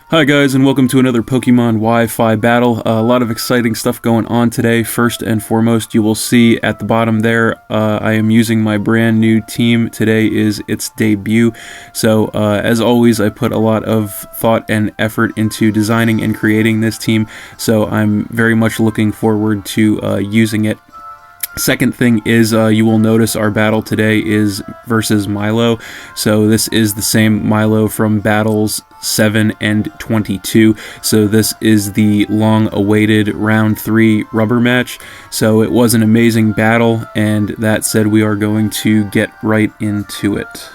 Hi guys, and welcome to another Pokemon Wi-Fi battle. A lot of exciting stuff going on today. First and foremost, you will see at the bottom there, I am using my brand new team. Today is its debut. So, as always, I put a lot of thought and effort into designing and creating this team. So I'm very much looking forward to using it. Second thing is, you will notice our battle today is versus Milo. So this is the same Milo from battles 7 and 22. So this is the long-awaited round 3 rubber match. So it was an amazing battle, and that said, we are going to get right into it.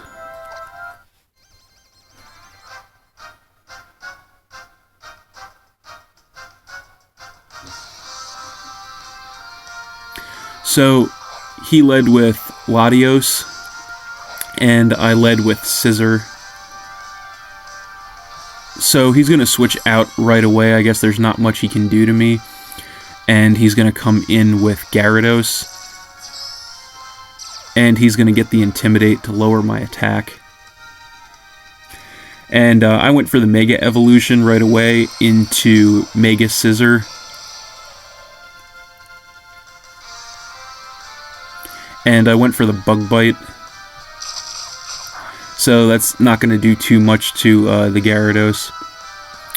So, he led with Latios, and I led with Scissor. So he's going to switch out right away. I guess there's not much he can do to me. And he's going to come in with Gyarados. And he's going to get the Intimidate to lower my attack. And I went for the Mega Evolution right away into Mega Scissor. And I went for the Bug Bite. So that's not going to do too much to the Gyarados.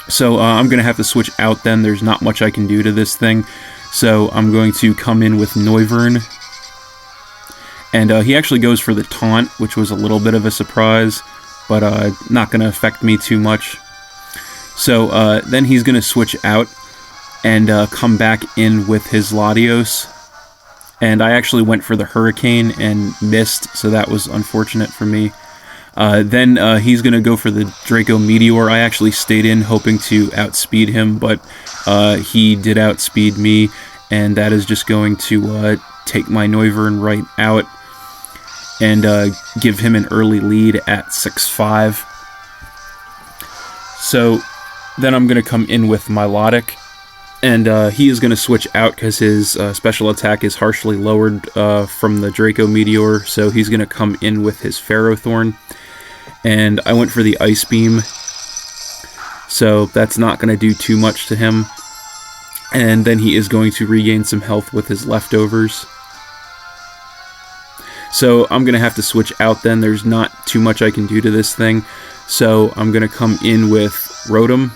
So I'm going to have to switch out then. There's not much I can do to this thing. So I'm going to come in with Noivern. And he actually goes for the Taunt, which was a little bit of a surprise. But not going to affect me too much. So then he's going to switch out and come back in with his Latios. And I actually went for the Hurricane and missed, so that was unfortunate for me. Then he's going to go for the Draco Meteor. I actually stayed in hoping to outspeed him, but he did outspeed me, and that is just going to take my Noivern right out and give him an early lead at 6-5. So then I'm going to come in with Milotic. And he is going to switch out because his special attack is harshly lowered from the Draco Meteor, so he's going to come in with his Ferrothorn. And I went for the Ice Beam, so that's not going to do too much to him. And then he is going to regain some health with his leftovers. So I'm going to have to switch out then. There's not too much I can do to this thing. So I'm going to come in with Rotom.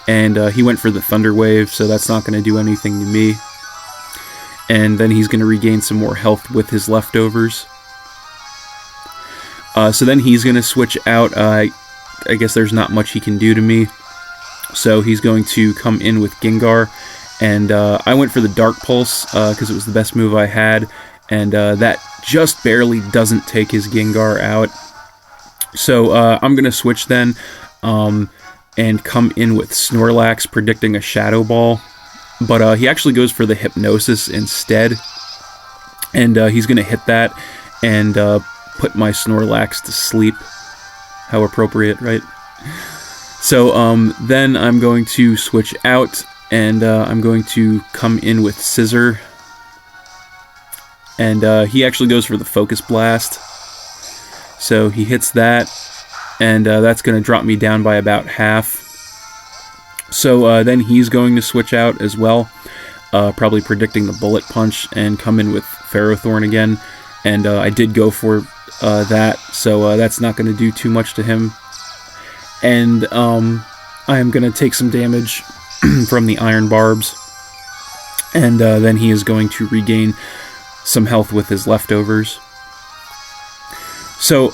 And he went for the Thunder Wave, so that's not going to do anything to me. And then he's going to regain some more health with his leftovers. So then he's going to switch out. I guess there's not much he can do to me. So he's going to come in with Gengar. And I went for the Dark Pulse because it was the best move I had. And that just barely doesn't take his Gengar out. So I'm going to switch then. And come in with Snorlax, predicting a Shadow Ball. But he actually goes for the Hypnosis instead. And he's going to hit that and put my Snorlax to sleep. How appropriate, right? So then I'm going to switch out, and I'm going to come in with Scissor. And he actually goes for the Focus Blast. So he hits that. And that's going to drop me down by about half. So then he's going to switch out as well, probably predicting the Bullet Punch and come in with Ferrothorn again. And I did go for that, so that's not going to do too much to him. And I am going to take some damage from the Iron Barbs. And then he is going to regain some health with his leftovers. So,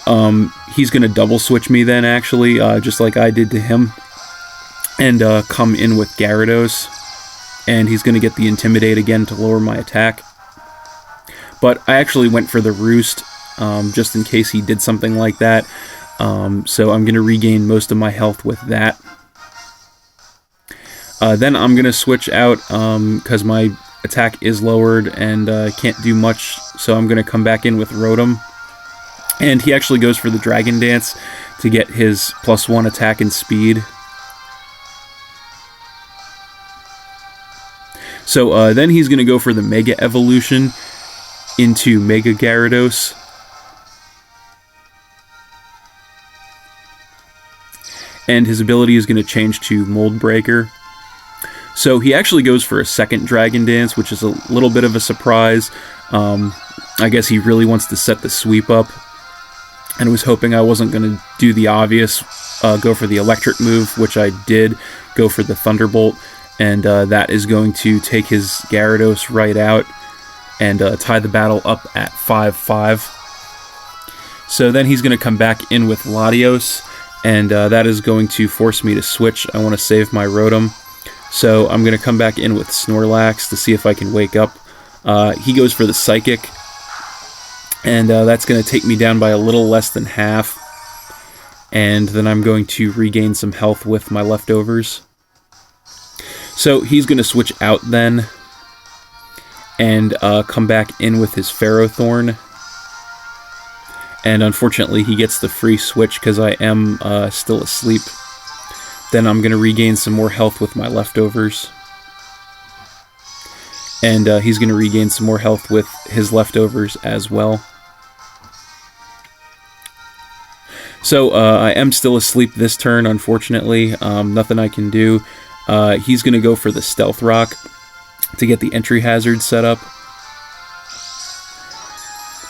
he's going to double switch me then, actually, just like I did to him, and come in with Gyarados, and he's going to get the Intimidate again to lower my attack. But I actually went for the Roost, just in case he did something like that, so I'm going to regain most of my health with that. Then I'm going to switch out, because my attack is lowered, and can't do much, so I'm going to come back in with Rotom. And he actually goes for the Dragon Dance to get his +1 attack and speed. So then he's going to go for the Mega Evolution into Mega Gyarados. and his ability is going to change to Mold Breaker. So he actually goes for a second Dragon Dance, which is a little bit of a surprise. I guess he really wants to set the sweep up, and was hoping I wasn't going to do the obvious, go for the electric move, which I did, go for the Thunderbolt, and that is going to take his Gyarados right out and tie the battle up at 5-5. So then he's going to come back in with Latios, and that is going to force me to switch. I want to save my Rotom, so I'm going to come back in with Snorlax to see if I can wake up. He goes for the Psychic, and that's going to take me down by a little less than half, and then I'm going to regain some health with my leftovers. So he's going to switch out then, and come back in with his Ferrothorn. And unfortunately, he gets the free switch because I am still asleep. Then I'm going to regain some more health with my leftovers. And he's going to regain some more health with his leftovers as well. So I am still asleep this turn, unfortunately. Nothing I can do. He's going to go for the Stealth Rock to get the entry hazard set up.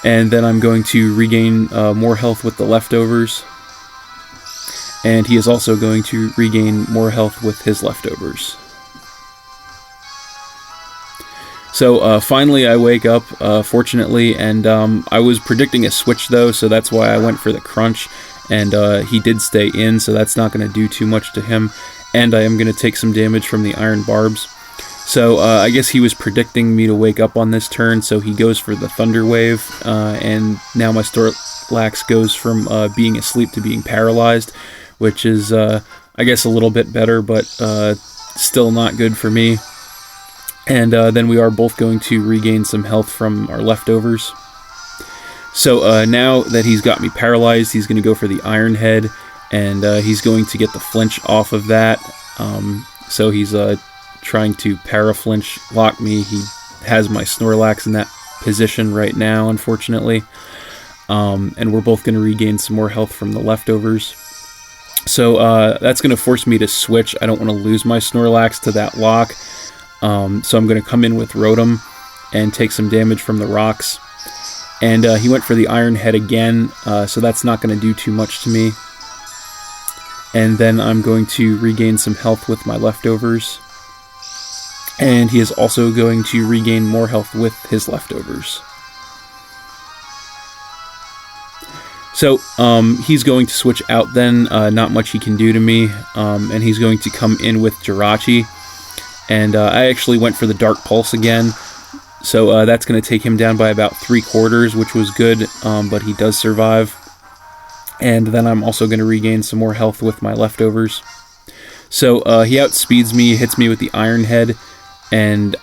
And then I'm going to regain more health with the leftovers. And he is also going to regain more health with his leftovers. So finally I wake up, fortunately, and I was predicting a switch though, so that's why I went for the Crunch. And he did stay in, so that's not going to do too much to him. And I am going to take some damage from the Iron Barbs. So I guess he was predicting me to wake up on this turn, so he goes for the Thunder Wave, and now my Snorlax goes from being asleep to being paralyzed, which is, I guess, a little bit better, but still not good for me. And then we are both going to regain some health from our leftovers. So now that he's got me paralyzed, he's going to go for the Iron Head, and he's going to get the flinch off of that. So he's trying to para-flinch lock me. He has my Snorlax in that position right now, unfortunately. And we're both going to regain some more health from the leftovers. So that's going to force me to switch. I don't want to lose my Snorlax to that lock. So I'm going to come in with Rotom and take some damage from the rocks. And he went for the Iron Head again, so that's not going to do too much to me. And then I'm going to regain some health with my leftovers. And he is also going to regain more health with his leftovers. So he's going to switch out then, not much he can do to me. And he's going to come in with Jirachi. And I actually went for the Dark Pulse again. So that's going to take him down by about 3/4, which was good, but he does survive. And then I'm also going to regain some more health with my leftovers. So he outspeeds me, hits me with the Iron Head, and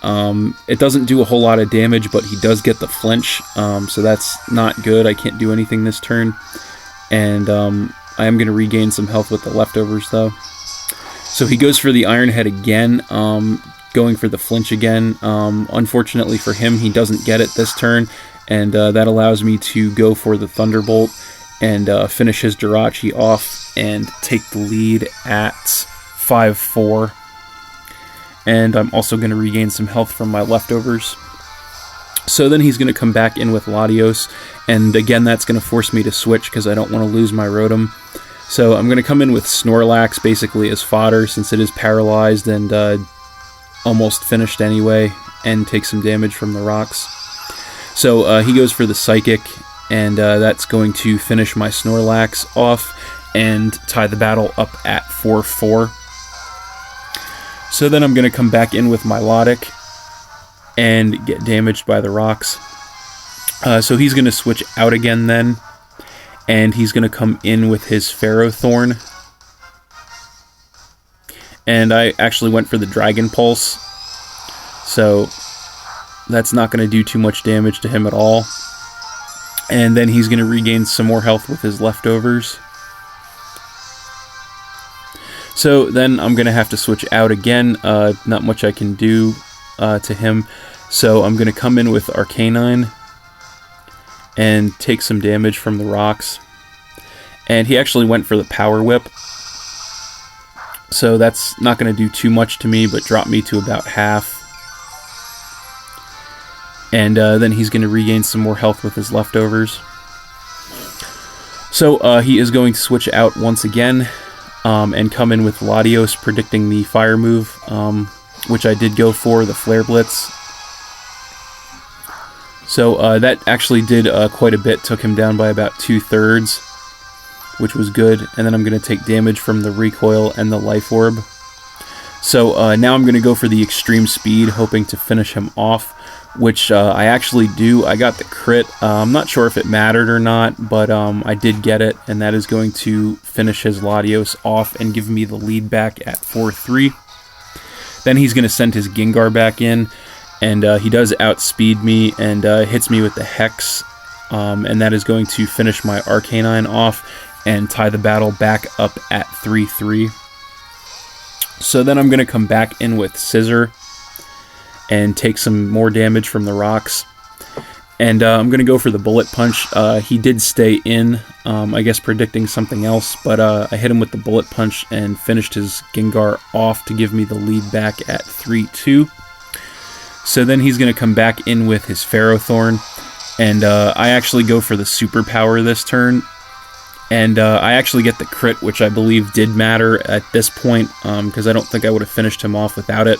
it doesn't do a whole lot of damage, but he does get the flinch, so that's not good. I can't do anything this turn. And I am going to regain some health with the leftovers, though. So he goes for the Iron Head again, going for the flinch again. Unfortunately for him, he doesn't get it this turn, and that allows me to go for the Thunderbolt and finish his Jirachi off and take the lead at 5-4. And I'm also going to regain some health from my leftovers. So then he's going to come back in with Latios, and again that's going to force me to switch because I don't want to lose my Rotom. So I'm going to come in with Snorlax basically as fodder since it is paralyzed and almost finished anyway, and take some damage from the rocks. So he goes for the Psychic, and that's going to finish my Snorlax off and tie the battle up at 4-4. So then I'm going to come back in with Milotic and get damaged by the rocks. So he's going to switch out again then, and he's going to come in with his Ferrothorn. And I actually went for the Dragon Pulse, so that's not going to do too much damage to him at all. And then he's going to regain some more health with his leftovers. So then I'm going to have to switch out again. Not much I can do to him. So I'm going to come in with Arcanine and take some damage from the rocks. And he actually went for the Power Whip. So that's not going to do too much to me, but drop me to about half. And then he's going to regain some more health with his leftovers. So he is going to switch out once again and come in with Latios, predicting the fire move, which I did go for, the Flare Blitz. So that actually did quite a bit, took him down by about 2/3, which was good. And then I'm going to take damage from the Recoil and the Life Orb. So now I'm going to go for the Extreme Speed, hoping to finish him off, which I actually do. I got the crit. I'm not sure if it mattered or not, but I did get it, and that is going to finish his Latios off and give me the lead back at 4-3. Then he's going to send his Gengar back in, and he does outspeed me and hits me with the Hex, and that is going to finish my Arcanine off and tie the battle back up at 3-3. So then I'm going to come back in with Scissor and take some more damage from the rocks. And I'm going to go for the Bullet Punch. He did stay in, I guess predicting something else, but I hit him with the Bullet Punch and finished his Gengar off to give me the lead back at 3-2. So then he's going to come back in with his Ferrothorn, and I actually go for the Superpower this turn. And I actually get the crit, which I believe did matter at this point, because I don't think I would have finished him off without it.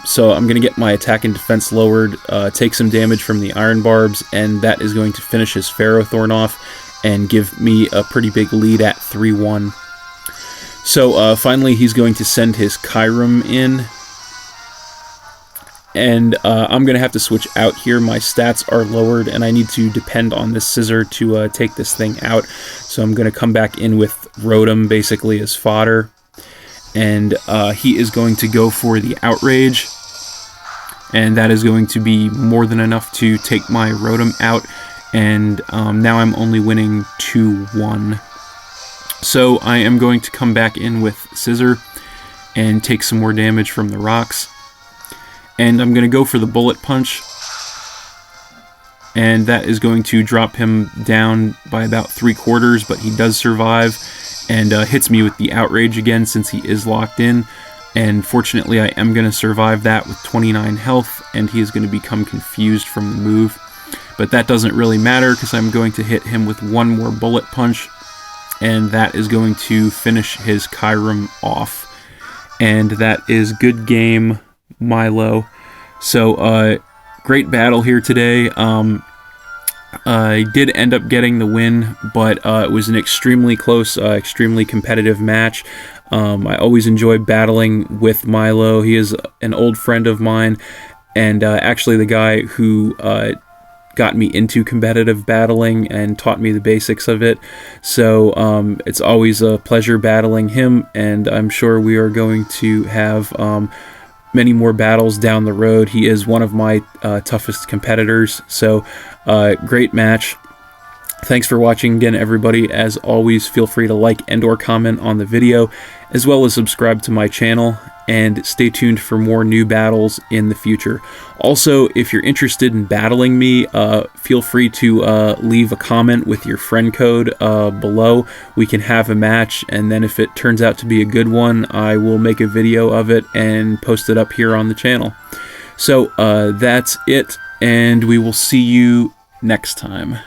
So I'm going to get my attack and defense lowered, take some damage from the Iron Barbs, and that is going to finish his Ferrothorn off and give me a pretty big lead at 3-1. So finally he's going to send his Kyurem in, and I'm going to have to switch out here. My stats are lowered, and I need to depend on this Scissor to take this thing out. So I'm going to come back in with Rotom basically as fodder. And he is going to go for the Outrage, and that is going to be more than enough to take my Rotom out, and now I'm only winning 2-1. So I am going to come back in with Scissor and take some more damage from the rocks, and I'm going to go for the Bullet Punch, and that is going to drop him down by about 3/4, but he does survive. And hits me with the Outrage again since he is locked in. And fortunately I am going to survive that with 29 health, and he is going to become confused from the move. But that doesn't really matter because I'm going to hit him with one more Bullet Punch, and that is going to finish his Kyurem off. And that is good game, Milo. So great battle here today. I did end up getting the win, but it was an extremely close, extremely competitive match. I always enjoy battling with Milo. He is an old friend of mine, and actually the guy who got me into competitive battling and taught me the basics of it. So it's always a pleasure battling him, and I'm sure we are going to have many more battles down the road. He is one of my toughest competitors, so great match. Thanks for watching again, everybody. As always, feel free to like and or comment on the video, as well as subscribe to my channel, and stay tuned for more new battles in the future. Also, if you're interested in battling me, feel free to leave a comment with your friend code below. We can have a match, and then if it turns out to be a good one, I will make a video of it and post it up here on the channel. So that's it, and we will see you next time.